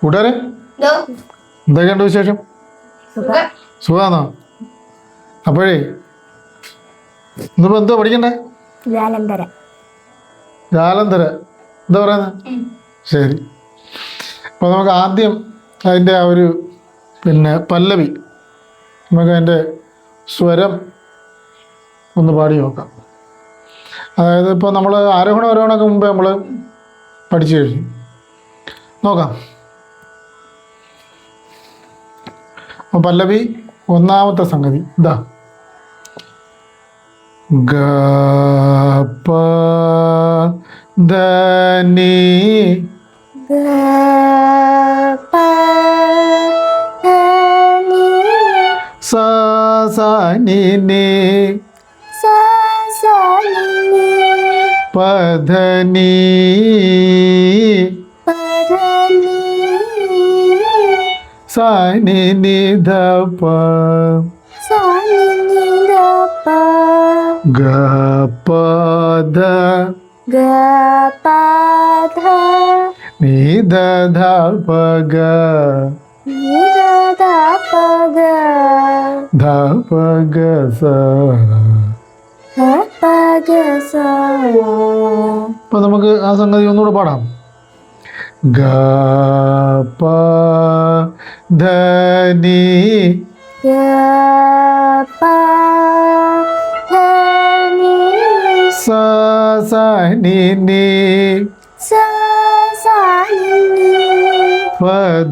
കൂട്ടുകാരെ എന്തൊക്കെയുണ്ട് വിശേഷം? സുഖാണോ? അപ്പോഴേ ഇന്നിപ്പോ എന്തോ പഠിക്കണ്ടേ? ജാലന്ധര. ജാലന്ധര എന്താ പറയുന്നത്? ശരി. അപ്പോൾ നമുക്ക് ആദ്യം അതിൻ്റെ ആ ഒരു പല്ലവി നമുക്ക് അതിൻ്റെ സ്വരം ഒന്ന് പാടി നോക്കാം. അതായത് ഇപ്പോൾ നമ്മൾ ആരോഹണം അവരോഹണമൊക്കെ മുമ്പേ നമ്മൾ പഠിച്ചു കഴിഞ്ഞു. നോക്കാം. അപ്പോൾ പല്ലവി ഒന്നാമത്തെ സംഗതി ഇതാ. ഗ പ ധ നി സ സ നി നി പ ധ നി സ നി നി ധ പ ഗ പ ധ നി ധ ധ പ ഗ ധ പ ഗ സ. അപ്പൊ നമുക്ക് ആ സംഗതി ഒന്നുകൂടെ പാടാം. ഗ പ ധ നി സ സ നി നി പ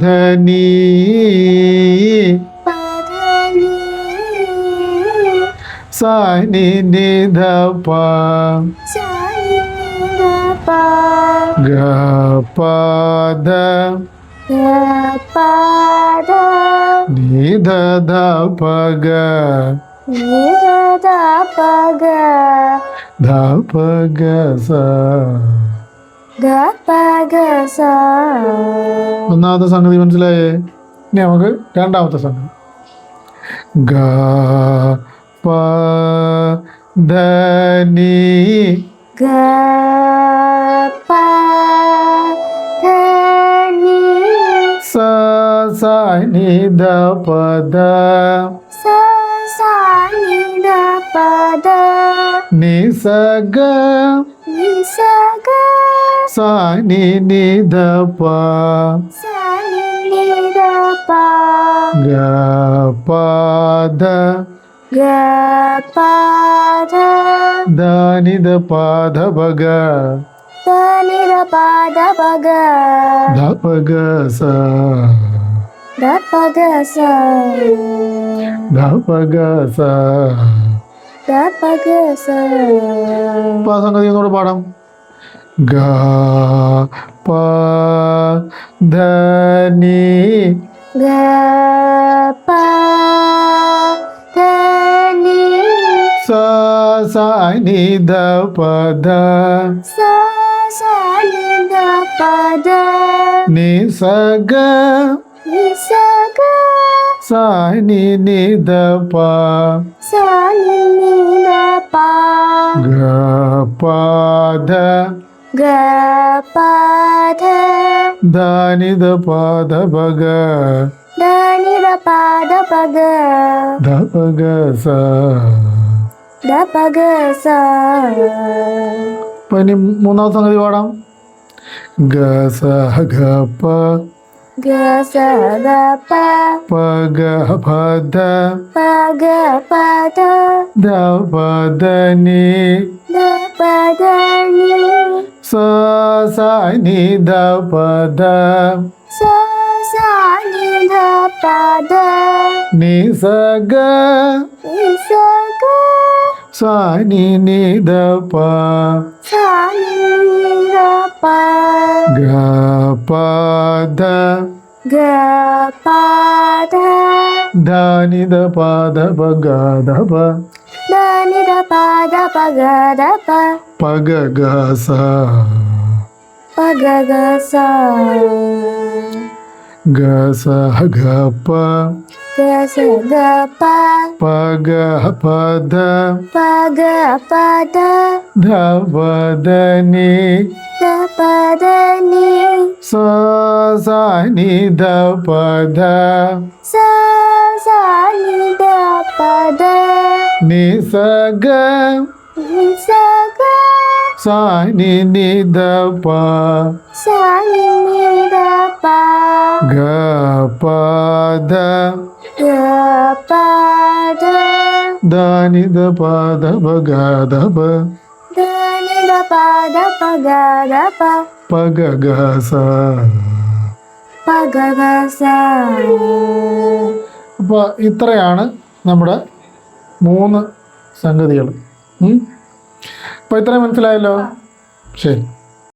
ധ നി സ നി നി ധ പ ഗ പ ധ നി ധ ധ പ ഗ ധ പ ഗ സ. ഒന്നാമത്തെ സംഗതി മനസ്സിലായേ? ഇനി നമുക്ക് രണ്ടാമത്തെ സംഗതി. ഗ പ ധ നി സ സ നി ധ പ ധ നി സ ഗ സ നി നി ധ പ ഗ പ ധ ധ നി ധ പ ധ പ ഗ ധ പ ഗ സ ധ പ ഗ സ. അപ്പൊ ആ സംഗതി ഒന്നുകൂടെ പാടാം. ഗ പ ധ നി സ സ നി ധ പ ധ നി സ ഗ സ നി നി ധ പ ഗ പ ധ ധ നി ധ പ ധ പ ഗ ധ പ ഗ സ. അപ്പൊ ഇനി മൂന്നാമത്തെ സംഗതി പാടാം. ഗ സ ഗ പ പ ഗ പ ധ ധ പ ധ നി സ സ നി ധ പ ധ നി സ ഗ സ നി നി ധ പ ഗ പ ധ ധ നി ധ പ ധ പ ഗ ധ പ പ ഗ ഗ സ ഗ സ ഗ പ ഗ സ ഗ പ പ ഗ പ ധ പ ഗ പ ധ ധ പ ധ നി ധ പ ധ നി സ സ നി ധ പ ധ സ സ നി ധ പ ധ നി സ ഗ നി സ ഗ സ നി നി ധ പ സ നി നി ധ പ ഗ പ ധ ഗ പ ധ ധ നി ധ പ ധ പ ഗ ധ പ ധ നി ധ പ ധ പ ഗ ധ പ പ ഗ ഗ സ. പ ഗ ഗ സ. അപ്പോൾ ഇത്രയാണ് നമ്മുടെ 3 സംഗതികൾ. അപ്പോൾ ഇത്രയും മനസ്സിലായല്ലോ. ശരി.